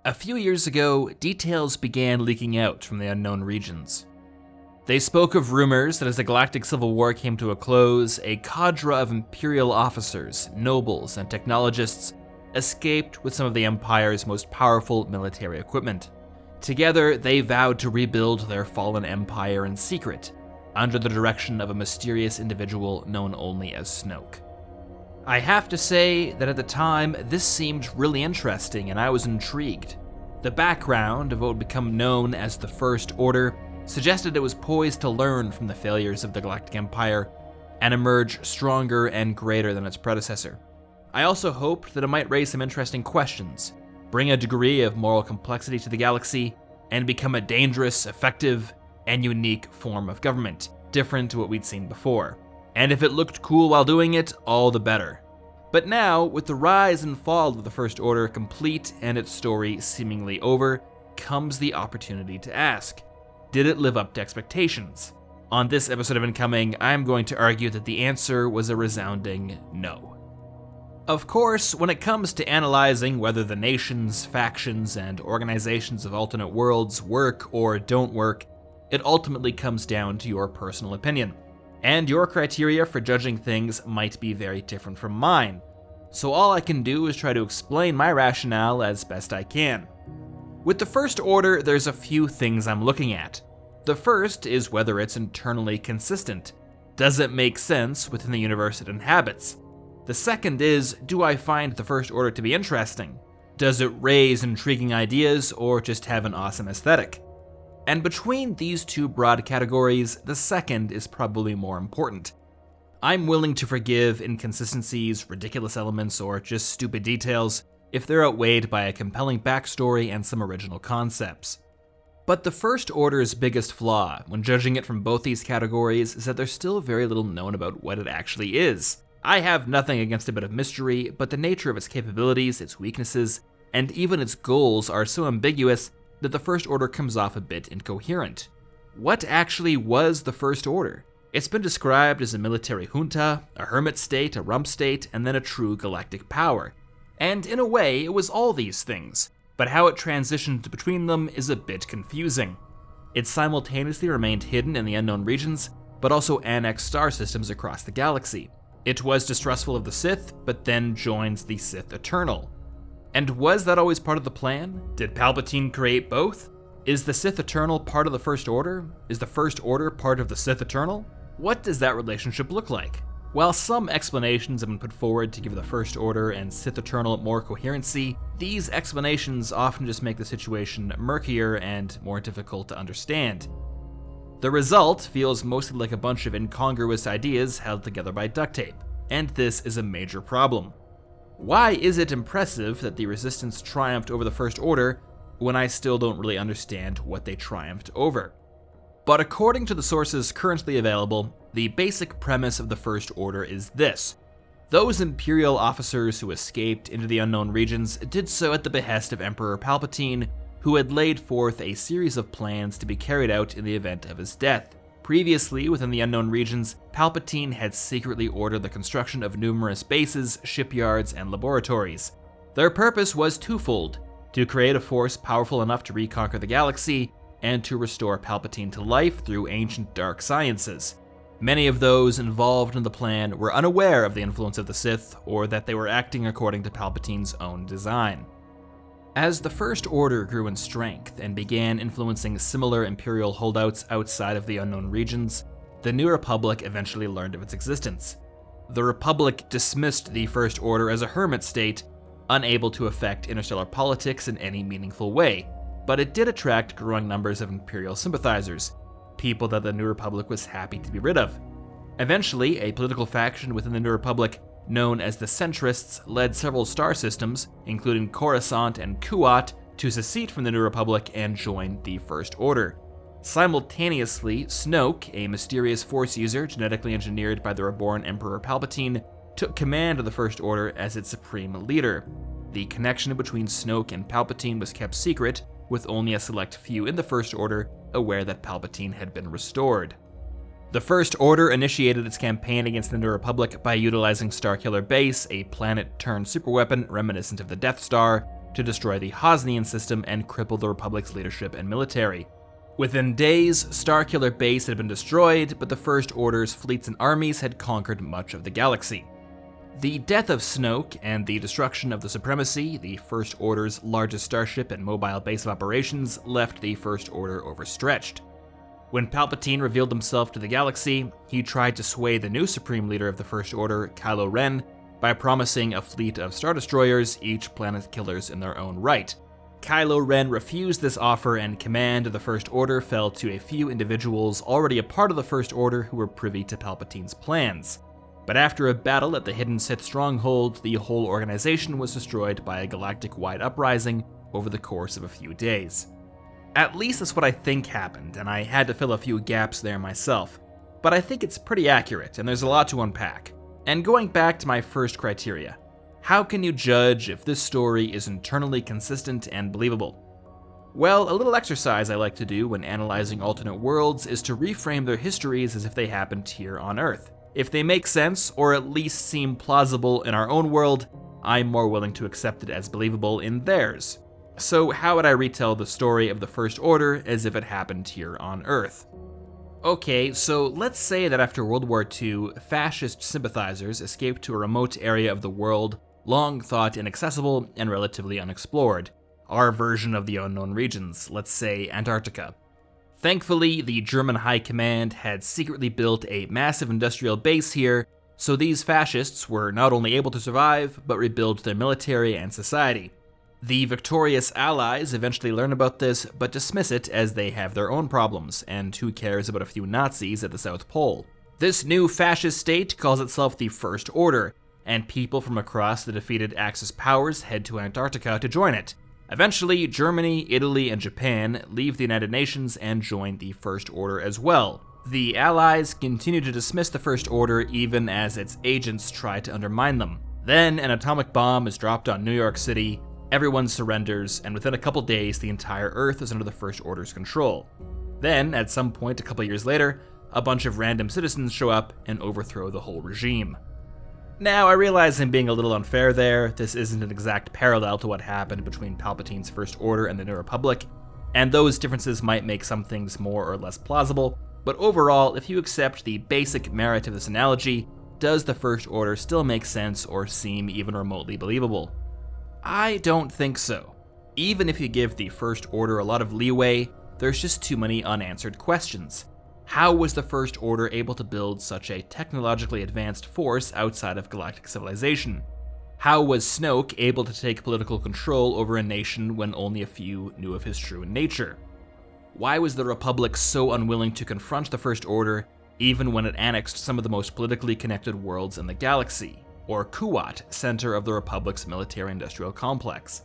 A few years ago, details began leaking out from the unknown regions. They spoke of rumors that as the Galactic Civil War came to a close, a cadre of Imperial officers, nobles, and technologists escaped with some of the Empire's most powerful military equipment. Together, they vowed to rebuild their fallen empire in secret, under the direction of a mysterious individual known only as Snoke. I have to say that at the time, this seemed really interesting and I was intrigued. The background of what would become known as the First Order suggested it was poised to learn from the failures of the Galactic Empire and emerge stronger and greater than its predecessor. I also hoped that it might raise some interesting questions, bring a degree of moral complexity to the galaxy, and become a dangerous, effective, and unique form of government, different to what we'd seen before. And if it looked cool while doing it, all the better. But now, with the rise and fall of the First Order complete and its story seemingly over, comes the opportunity to ask, did it live up to expectations? On this episode of Incoming, I'm going to argue that the answer was a resounding no. Of course, when it comes to analyzing whether the nations, factions, and organizations of alternate worlds work or don't work, it ultimately comes down to your personal opinion. And your criteria for judging things might be very different from mine. So all I can do is try to explain my rationale as best I can. With the First Order, there's a few things I'm looking at. The first is whether it's internally consistent. Does it make sense within the universe it inhabits? The second is, do I find the First Order to be interesting? Does it raise intriguing ideas or just have an awesome aesthetic? And between these two broad categories, the second is probably more important. I'm willing to forgive inconsistencies, ridiculous elements, or just stupid details if they're outweighed by a compelling backstory and some original concepts. But the First Order's biggest flaw, when judging it from both these categories, is that there's still very little known about what it actually is. I have nothing against a bit of mystery, but the nature of its capabilities, its weaknesses, and even its goals are so ambiguous that the First Order comes off a bit incoherent. What actually was the First Order? It's been described as a military junta, a hermit state, a rump state, and then a true galactic power. And in a way, it was all these things, but how it transitioned between them is a bit confusing. It simultaneously remained hidden in the unknown regions, but also annexed star systems across the galaxy. It was distrustful of the Sith, but then joins the Sith Eternal. And was that always part of the plan? Did Palpatine create both? Is the Sith Eternal part of the First Order? Is the First Order part of the Sith Eternal? What does that relationship look like? While some explanations have been put forward to give the First Order and Sith Eternal more coherency, these explanations often just make the situation murkier and more difficult to understand. The result feels mostly like a bunch of incongruous ideas held together by duct tape, and this is a major problem. Why is it impressive that the Resistance triumphed over the First Order when I still don't really understand what they triumphed over? But according to the sources currently available, the basic premise of the First Order is this. Those Imperial officers who escaped into the unknown regions did so at the behest of Emperor Palpatine, who had laid forth a series of plans to be carried out in the event of his death. Previously, within the unknown regions, Palpatine had secretly ordered the construction of numerous bases, shipyards, and laboratories. Their purpose was twofold: to create a force powerful enough to reconquer the galaxy, and to restore Palpatine to life through ancient dark sciences. Many of those involved in the plan were unaware of the influence of the Sith, or that they were acting according to Palpatine's own design. As the First Order grew in strength and began influencing similar Imperial holdouts outside of the unknown regions, the New Republic eventually learned of its existence. The Republic dismissed the First Order as a hermit state, unable to affect interstellar politics in any meaningful way, but it did attract growing numbers of Imperial sympathizers, people that the New Republic was happy to be rid of. Eventually, a political faction within the New Republic known as the Centrists led several star systems, including Coruscant and Kuat, to secede from the New Republic and join the First Order. Simultaneously, Snoke, a mysterious Force user genetically engineered by the reborn Emperor Palpatine, took command of the First Order as its supreme leader. The connection between Snoke and Palpatine was kept secret, with only a select few in the First Order aware that Palpatine had been restored. The First Order initiated its campaign against the New Republic by utilizing Starkiller Base, a planet-turned superweapon reminiscent of the Death Star, to destroy the Hosnian system and cripple the Republic's leadership and military. Within days, Starkiller Base had been destroyed, but the First Order's fleets and armies had conquered much of the galaxy. The death of Snoke and the destruction of the Supremacy, the First Order's largest starship and mobile base of operations, left the First Order overstretched. When Palpatine revealed himself to the galaxy, he tried to sway the new Supreme Leader of the First Order, Kylo Ren, by promising a fleet of Star Destroyers, each planet killers in their own right. Kylo Ren refused this offer, and command of the First Order fell to a few individuals already a part of the First Order who were privy to Palpatine's plans. But after a battle at the hidden Sith stronghold, the whole organization was destroyed by a galactic-wide uprising over the course of a few days. At least that's what I think happened, and I had to fill a few gaps there myself. But I think it's pretty accurate, and there's a lot to unpack. And going back to my first criteria, how can you judge if this story is internally consistent and believable? Well, a little exercise I like to do when analyzing alternate worlds is to reframe their histories as if they happened here on Earth. If they make sense, or at least seem plausible in our own world, I'm more willing to accept it as believable in theirs. So how would I retell the story of the First Order as if it happened here on Earth? Okay, so let's say that after World War II, fascist sympathizers escaped to a remote area of the world long thought inaccessible and relatively unexplored. Our version of the unknown regions, let's say Antarctica. Thankfully, the German High Command had secretly built a massive industrial base here, so these fascists were not only able to survive, but rebuild their military and society. The victorious Allies eventually learn about this, but dismiss it as they have their own problems, and who cares about a few Nazis at the South Pole. This new fascist state calls itself the First Order, and people from across the defeated Axis powers head to Antarctica to join it. Eventually, Germany, Italy, and Japan leave the United Nations and join the First Order as well. The Allies continue to dismiss the First Order even as its agents try to undermine them. Then, an atomic bomb is dropped on New York City, everyone surrenders, and within a couple days, the entire Earth is under the First Order's control. Then, at some point a couple years later, a bunch of random citizens show up and overthrow the whole regime. Now, I realize I'm being a little unfair there. This isn't an exact parallel to what happened between Palpatine's First Order and the New Republic, and those differences might make some things more or less plausible, but overall, if you accept the basic merit of this analogy, does the First Order still make sense or seem even remotely believable? I don't think so. Even if you give the First Order a lot of leeway, there's just too many unanswered questions. How was the First Order able to build such a technologically advanced force outside of galactic civilization? How was Snoke able to take political control over a nation when only a few knew of his true nature? Why was the Republic so unwilling to confront the First Order, even when it annexed some of the most politically connected worlds in the galaxy, or Kuwat, center of the Republic's military-industrial complex?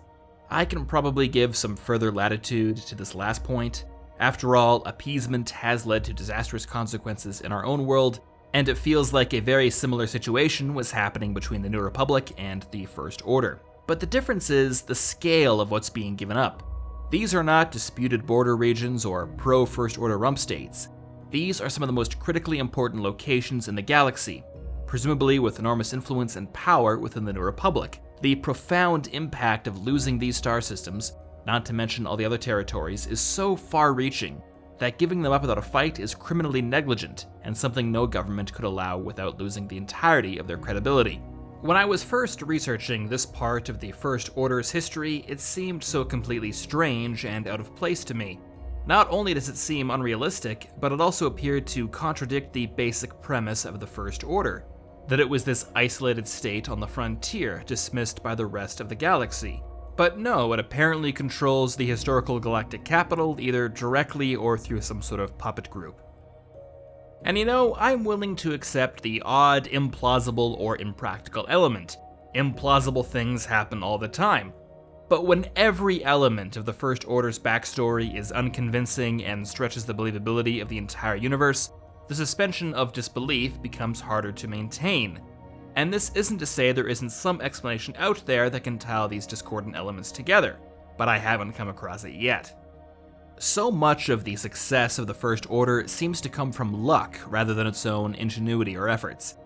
I can probably give some further latitude to this last point. After all, appeasement has led to disastrous consequences in our own world, and it feels like a very similar situation was happening between the New Republic and the First Order. But the difference is the scale of what's being given up. These are not disputed border regions or pro-First Order rump states. These are some of the most critically important locations in the galaxy, presumably with enormous influence and power within the New Republic. The profound impact of losing these star systems, not to mention all the other territories, is so far-reaching that giving them up without a fight is criminally negligent and something no government could allow without losing the entirety of their credibility. When I was first researching this part of the First Order's history, it seemed so completely strange and out of place to me. Not only does it seem unrealistic, but it also appeared to contradict the basic premise of the First Order, that it was this isolated state on the frontier dismissed by the rest of the galaxy. But no, it apparently controls the historical galactic capital either directly or through some sort of puppet group. And you know, I'm willing to accept the odd, implausible, or impractical element. Implausible things happen all the time. But when every element of the First Order's backstory is unconvincing and stretches the believability of the entire universe, the suspension of disbelief becomes harder to maintain. And this isn't to say there isn't some explanation out there that can tie these discordant elements together, but I haven't come across it yet. So much of the success of the First Order seems to come from luck rather than its own ingenuity or efforts.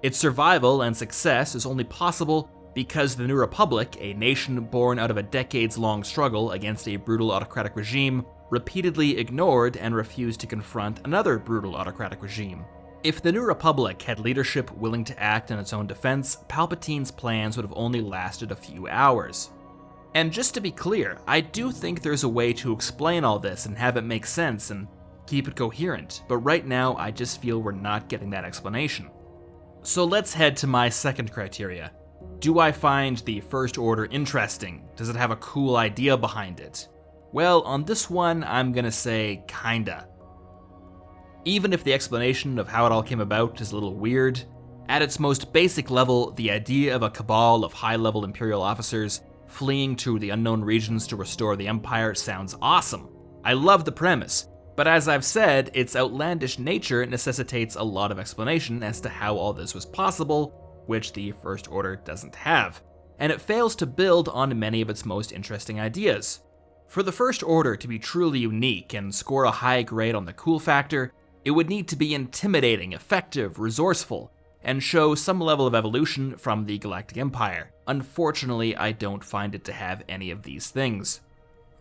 Its survival and success is only possible Because the New Republic, a nation born out of a decades-long struggle against a brutal autocratic regime, repeatedly ignored and refused to confront another brutal autocratic regime. If the New Republic had leadership willing to act in its own defense, Palpatine's plans would have only lasted a few hours. And just to be clear, I do think there's a way to explain all this and have it make sense and keep it coherent, but right now I just feel we're not getting that explanation. So let's head to my second criteria. Do I find the First Order interesting? Does it have a cool idea behind it? Well, on this one, I'm gonna say kinda. Even if the explanation of how it all came about is a little weird, at its most basic level, the idea of a cabal of high-level Imperial officers fleeing to the unknown regions to restore the Empire sounds awesome. I love the premise, but as I've said, its outlandish nature necessitates a lot of explanation as to how all this was possible, which the First Order doesn't have, and it fails to build on many of its most interesting ideas. For the First Order to be truly unique and score a high grade on the cool factor, it would need to be intimidating, effective, resourceful, and show some level of evolution from the Galactic Empire. Unfortunately, I don't find it to have any of these things.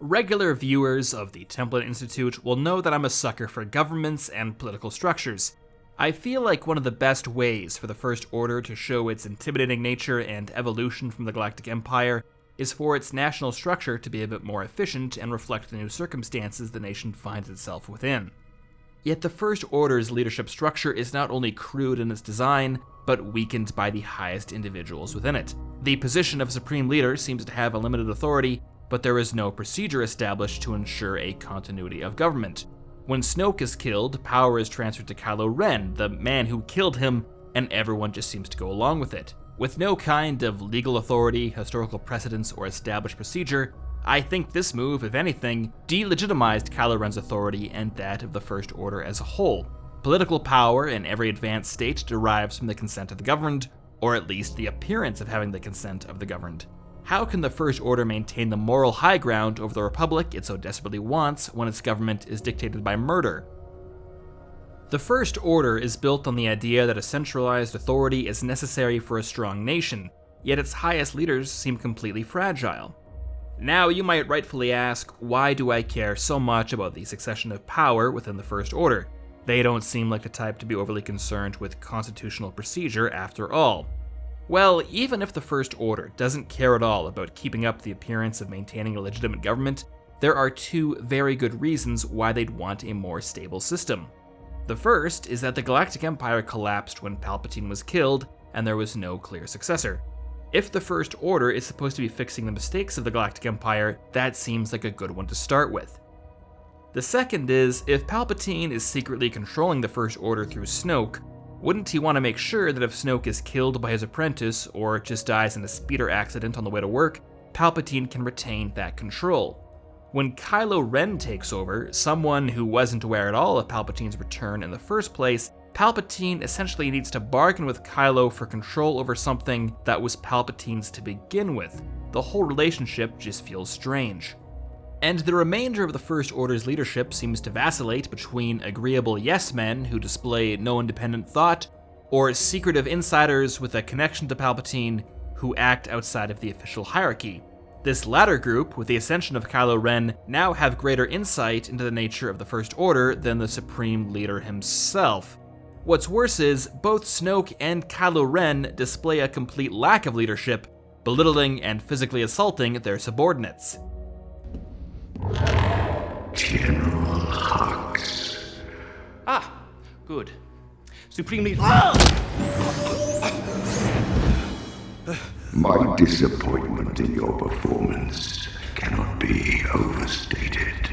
Regular viewers of the Templin Institute will know that I'm a sucker for governments and political structures. I feel like one of the best ways for the First Order to show its intimidating nature and evolution from the Galactic Empire is for its national structure to be a bit more efficient and reflect the new circumstances the nation finds itself within. Yet the First Order's leadership structure is not only crude in its design, but weakened by the highest individuals within it. The position of Supreme Leader seems to have a limited authority, but there is no procedure established to ensure a continuity of government. When Snoke is killed, power is transferred to Kylo Ren, the man who killed him, and everyone just seems to go along with it. With no kind of legal authority, historical precedence, or established procedure, I think this move, if anything, delegitimized Kylo Ren's authority and that of the First Order as a whole. Political power in every advanced state derives from the consent of the governed, or at least the appearance of having the consent of the governed. How can the First Order maintain the moral high ground over the Republic it so desperately wants when its government is dictated by murder? The First Order is built on the idea that a centralized authority is necessary for a strong nation, yet its highest leaders seem completely fragile. Now, you might rightfully ask, why do I care so much about the succession of power within the First Order? They don't seem like the type to be overly concerned with constitutional procedure after all. Well, even if the First Order doesn't care at all about keeping up the appearance of maintaining a legitimate government, there are two very good reasons why they'd want a more stable system. The first is that the Galactic Empire collapsed when Palpatine was killed, and there was no clear successor. If the First Order is supposed to be fixing the mistakes of the Galactic Empire, that seems like a good one to start with. The second is, if Palpatine is secretly controlling the First Order through Snoke, wouldn't he want to make sure that if Snoke is killed by his apprentice or just dies in a speeder accident on the way to work, Palpatine can retain that control? When Kylo Ren takes over, someone who wasn't aware at all of Palpatine's return in the first place, Palpatine essentially needs to bargain with Kylo for control over something that was Palpatine's to begin with. The whole relationship just feels strange. And the remainder of the First Order's leadership seems to vacillate between agreeable yes-men who display no independent thought, or secretive insiders with a connection to Palpatine who act outside of the official hierarchy. This latter group, with the ascension of Kylo Ren, now have greater insight into the nature of the First Order than the Supreme Leader himself. What's worse is, both Snoke and Kylo Ren display a complete lack of leadership, belittling and physically assaulting their subordinates. General Hux. Ah, good. Supreme Leader. My disappointment in your performance cannot be overstated.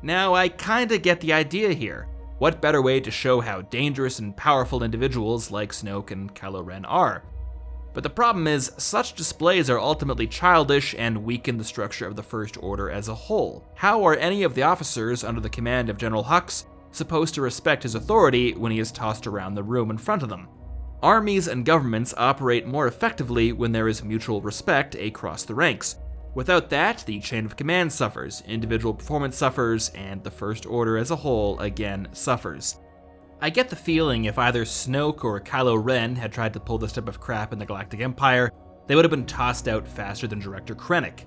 Now, I kinda get the idea here. What better way to show how dangerous and powerful individuals like Snoke and Kylo Ren are? But the problem is, such displays are ultimately childish and weaken the structure of the First Order as a whole. How are any of the officers under the command of General Hux supposed to respect his authority when he is tossed around the room in front of them? Armies and governments operate more effectively when there is mutual respect across the ranks. Without that, the chain of command suffers, individual performance suffers, and the First Order as a whole again suffers. I get the feeling if either Snoke or Kylo Ren had tried to pull this type of crap in the Galactic Empire, they would have been tossed out faster than Director Krennic.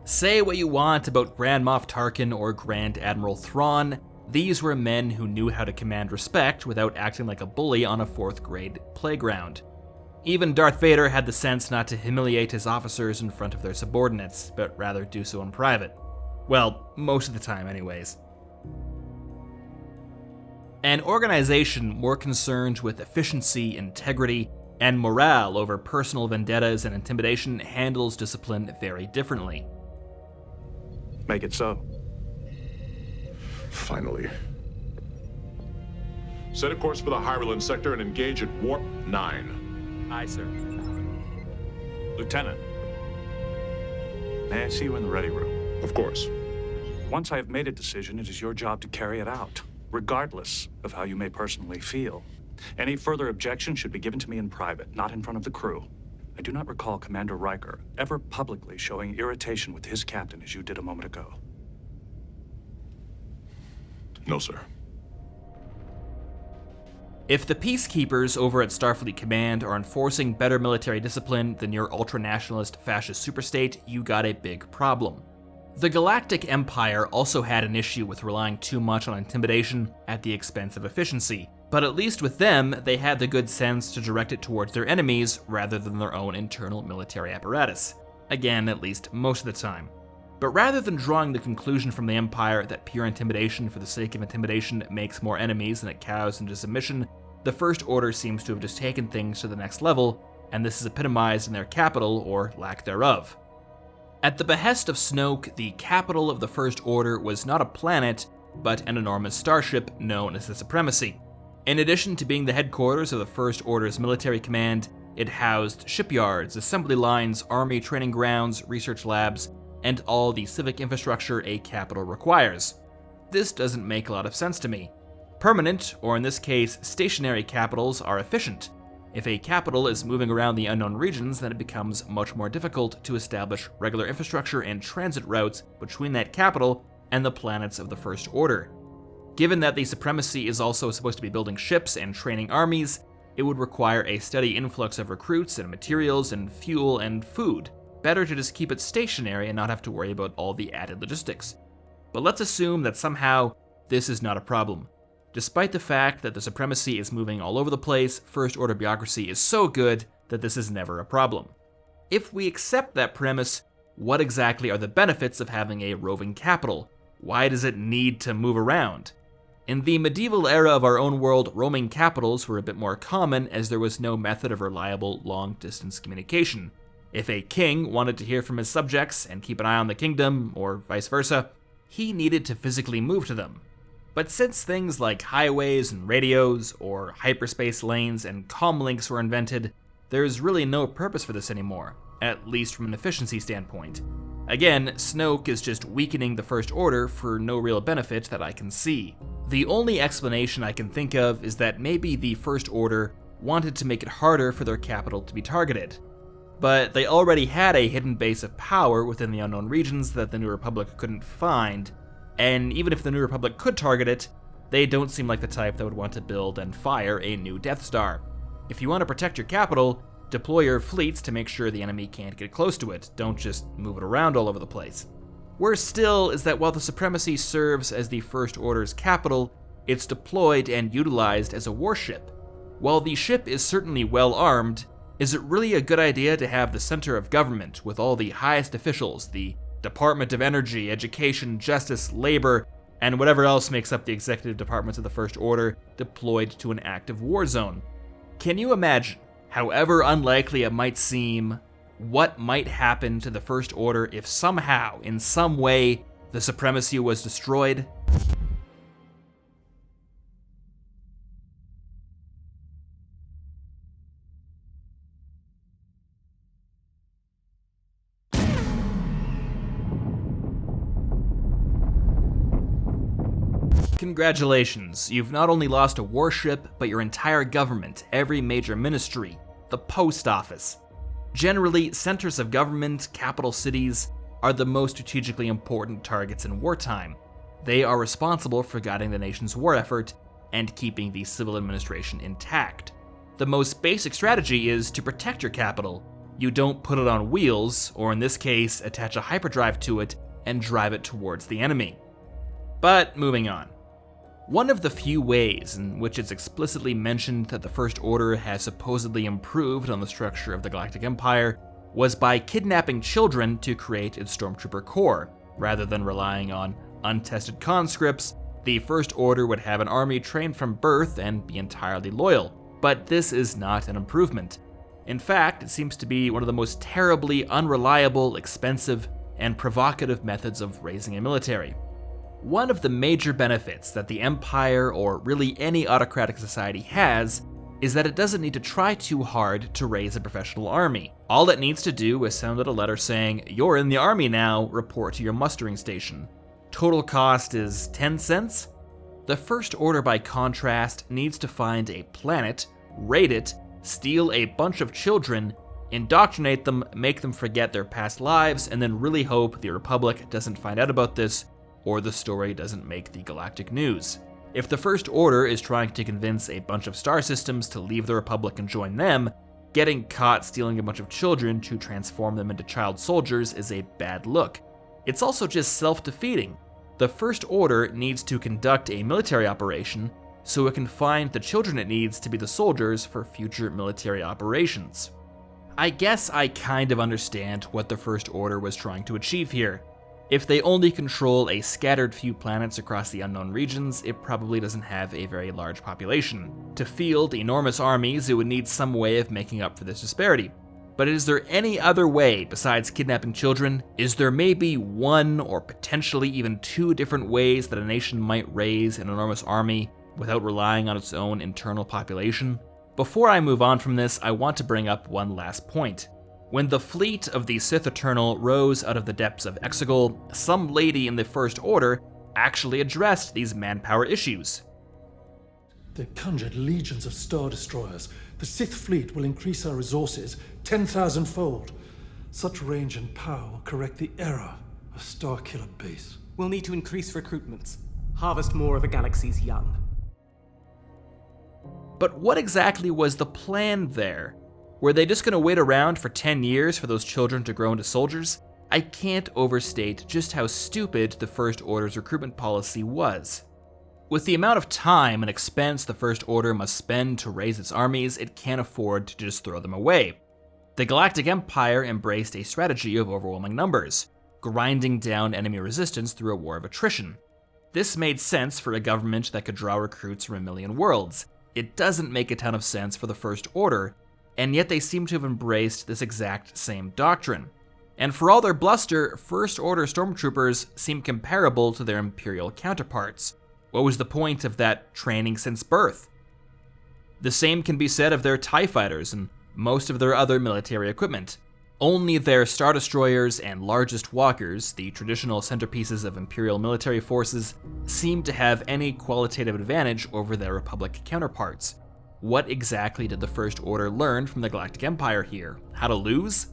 Say what you want about Grand Moff Tarkin or Grand Admiral Thrawn, these were men who knew how to command respect without acting like a bully on a 4th grade playground. Even Darth Vader had the sense not to humiliate his officers in front of their subordinates, but rather do so in private. Well, most of the time anyways. An organization more concerned with efficiency, integrity, and morale over personal vendettas and intimidation handles discipline very differently. Make it so. Finally. Set a course for the Hyrulean sector and engage at Warp 9. Aye, sir. Lieutenant, may I see you in the ready room? Of course. Once I have made a decision, it is your job to carry it out, regardless of how you may personally feel. Any further objection should be given to me in private, not in front of the crew. I do not recall Commander Riker ever publicly showing irritation with his captain as you did a moment ago. No, sir. If the peacekeepers over at Starfleet Command are enforcing better military discipline than your ultra-nationalist fascist superstate, you got a big problem. The Galactic Empire also had an issue with relying too much on intimidation at the expense of efficiency, but at least with them, they had the good sense to direct it towards their enemies rather than their own internal military apparatus. Again, at least most of the time. But rather than drawing the conclusion from the Empire that pure intimidation for the sake of intimidation makes more enemies than it cows into submission, the First Order seems to have just taken things to the next level, and this is epitomized in their capital, or lack thereof. At the behest of Snoke, the capital of the First Order was not a planet, but an enormous starship known as the Supremacy. In addition to being the headquarters of the First Order's military command, it housed shipyards, assembly lines, army training grounds, research labs, and all the civic infrastructure a capital requires. This doesn't make a lot of sense to me. Permanent, or in this case, stationary capitals are efficient. If a capital is moving around the unknown regions, then it becomes much more difficult to establish regular infrastructure and transit routes between that capital and the planets of the First Order. Given that the Supremacy is also supposed to be building ships and training armies, it would require a steady influx of recruits and materials and fuel and food. Better to just keep it stationary and not have to worry about all the added logistics. But let's assume that somehow this is not a problem. Despite the fact that the Supremacy is moving all over the place, First Order bureaucracy is so good that this is never a problem. If we accept that premise, what exactly are the benefits of having a roving capital? Why does it need to move around? In the medieval era of our own world, roaming capitals were a bit more common as there was no method of reliable long-distance communication. If a king wanted to hear from his subjects and keep an eye on the kingdom, or vice versa, he needed to physically move to them. But since things like highways and radios, or hyperspace lanes and comlinks were invented, there's really no purpose for this anymore, at least from an efficiency standpoint. Again, Snoke is just weakening the First Order for no real benefit that I can see. The only explanation I can think of is that maybe the First Order wanted to make it harder for their capital to be targeted. But they already had a hidden base of power within the unknown regions that the New Republic couldn't find, and even if the New Republic could target it, they don't seem like the type that would want to build and fire a new Death Star. If you want to protect your capital, deploy your fleets to make sure the enemy can't get close to it, don't just move it around all over the place. Worse still is that while the Supremacy serves as the First Order's capital, it's deployed and utilized as a warship. While the ship is certainly well armed, is it really a good idea to have the center of government with all the highest officials, the Department of Energy, Education, Justice, Labor, and whatever else makes up the executive departments of the First Order, deployed to an active war zone? Can you imagine, however unlikely it might seem, what might happen to the First Order if somehow, in some way, the Supremacy was destroyed? Congratulations, you've not only lost a warship, but your entire government, every major ministry, the post office. Generally, centers of government, capital cities, are the most strategically important targets in wartime. They are responsible for guiding the nation's war effort, and keeping the civil administration intact. The most basic strategy is to protect your capital. You don't put it on wheels, or in this case, attach a hyperdrive to it and drive it towards the enemy. But moving on. One of the few ways in which it's explicitly mentioned that the First Order has supposedly improved on the structure of the Galactic Empire was by kidnapping children to create its Stormtrooper Corps. Rather than relying on untested conscripts, the First Order would have an army trained from birth and be entirely loyal. But this is not an improvement. In fact, it seems to be one of the most terribly unreliable, expensive, and provocative methods of raising a military. One of the major benefits that the Empire, or really any autocratic society, has is that it doesn't need to try too hard to raise a professional army. All it needs to do is send out a letter saying, "You're in the army now, report to your mustering station." Total cost is 10 cents? The First Order, by contrast, needs to find a planet, raid it, steal a bunch of children, indoctrinate them, make them forget their past lives, and then really hope the Republic doesn't find out about this, or the story doesn't make the galactic news. If the First Order is trying to convince a bunch of star systems to leave the Republic and join them, getting caught stealing a bunch of children to transform them into child soldiers is a bad look. It's also just self-defeating. The First Order needs to conduct a military operation so it can find the children it needs to be the soldiers for future military operations. I guess I kind of understand what the First Order was trying to achieve here. If they only control a scattered few planets across the unknown regions, it probably doesn't have a very large population. To field enormous armies, it would need some way of making up for this disparity. But is there any other way besides kidnapping children? Is there maybe one or potentially even two different ways that a nation might raise an enormous army without relying on its own internal population? Before I move on from this, I want to bring up one last point. When the fleet of the Sith Eternal rose out of the depths of Exegol, some lady in the First Order actually addressed these manpower issues. They've conjured legions of Star Destroyers. The Sith fleet will increase our resources 10,000-fold. Such range and power will correct the error of Starkiller Base. We'll need to increase recruitments, harvest more of the galaxy's young. But what exactly was the plan there? Were they just going to wait around for 10 years for those children to grow into soldiers? I can't overstate just how stupid the First Order's recruitment policy was. With the amount of time and expense the First Order must spend to raise its armies, it can't afford to just throw them away. The Galactic Empire embraced a strategy of overwhelming numbers, grinding down enemy resistance through a war of attrition. This made sense for a government that could draw recruits from a million worlds. It doesn't make a ton of sense for the First Order, and yet they seem to have embraced this exact same doctrine. And for all their bluster, First Order stormtroopers seem comparable to their Imperial counterparts. What was the point of that training since birth? The same can be said of their TIE fighters and most of their other military equipment. Only their Star Destroyers and largest walkers, the traditional centerpieces of Imperial military forces, seem to have any qualitative advantage over their Republic counterparts. What exactly did the First Order learn from the Galactic Empire here? How to lose?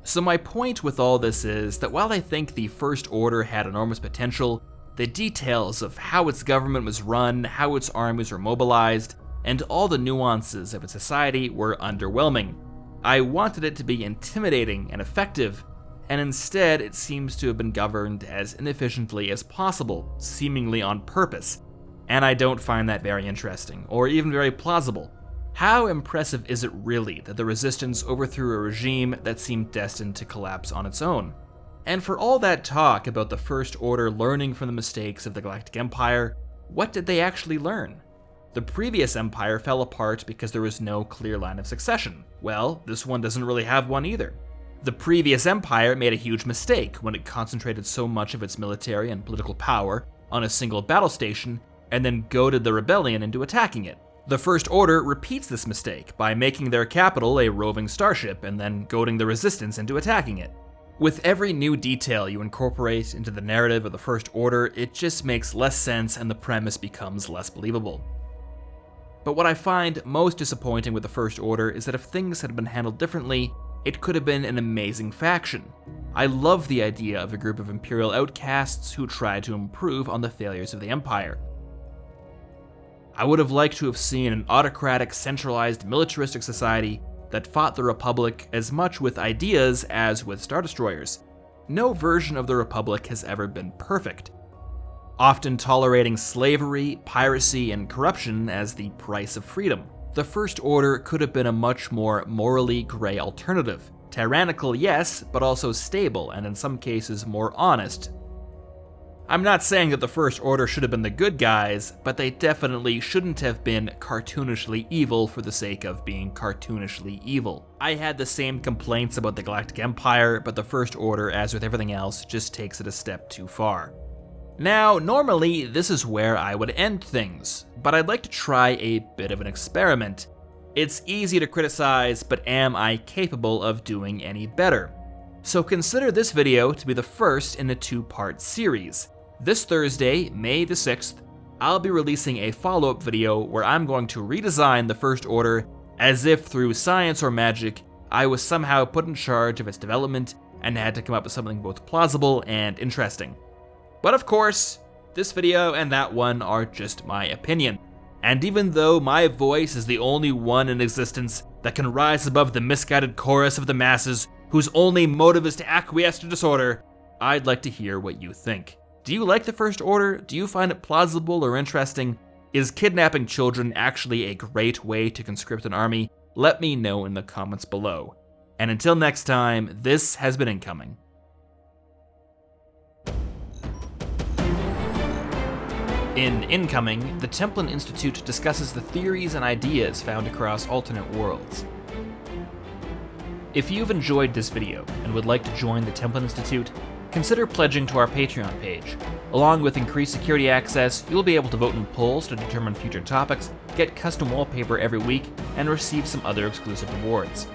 So my point with all this is that while I think the First Order had enormous potential, the details of how its government was run, how its armies were mobilized, and all the nuances of its society were underwhelming. I wanted it to be intimidating and effective, and instead it seems to have been governed as inefficiently as possible, seemingly on purpose. And I don't find that very interesting, or even very plausible. How impressive is it really that the Resistance overthrew a regime that seemed destined to collapse on its own? And for all that talk about the First Order learning from the mistakes of the Galactic Empire, what did they actually learn? The previous empire fell apart because there was no clear line of succession. Well, this one doesn't really have one either. The previous empire made a huge mistake when it concentrated so much of its military and political power on a single battle station and then goaded the rebellion into attacking it. The First Order repeats this mistake by making their capital a roving starship and then goading the Resistance into attacking it. With every new detail you incorporate into the narrative of the First Order, it just makes less sense and the premise becomes less believable. But what I find most disappointing with the First Order is that if things had been handled differently, it could have been an amazing faction. I love the idea of a group of Imperial outcasts who tried to improve on the failures of the Empire. I would have liked to have seen an autocratic, centralized, militaristic society that fought the Republic as much with ideas as with Star Destroyers. No version of the Republic has ever been perfect, often tolerating slavery, piracy, and corruption as the price of freedom. The First Order could have been a much more morally gray alternative. Tyrannical, yes, but also stable, and in some cases more honest. I'm not saying that the First Order should have been the good guys, but they definitely shouldn't have been cartoonishly evil for the sake of being cartoonishly evil. I had the same complaints about the Galactic Empire, but the First Order, as with everything else, just takes it a step too far. Now, normally this is where I would end things, but I'd like to try a bit of an experiment. It's easy to criticize, but am I capable of doing any better? So consider this video to be the first in a two-part series. This Thursday, May the 6th, I'll be releasing a follow-up video where I'm going to redesign the First Order as if through science or magic, I was somehow put in charge of its development and had to come up with something both plausible and interesting. But of course, this video and that one are just my opinion. And even though my voice is the only one in existence that can rise above the misguided chorus of the masses whose only motive is to acquiesce to disorder, I'd like to hear what you think. Do you like the First Order? Do you find it plausible or interesting? Is kidnapping children actually a great way to conscript an army? Let me know in the comments below. And until next time, this has been Incoming. In Incoming, the Templin Institute discusses the theories and ideas found across alternate worlds. If you've enjoyed this video and would like to join the Templin Institute, consider pledging to our Patreon page. Along with increased security access, you'll be able to vote in polls to determine future topics, get custom wallpaper every week, and receive some other exclusive rewards.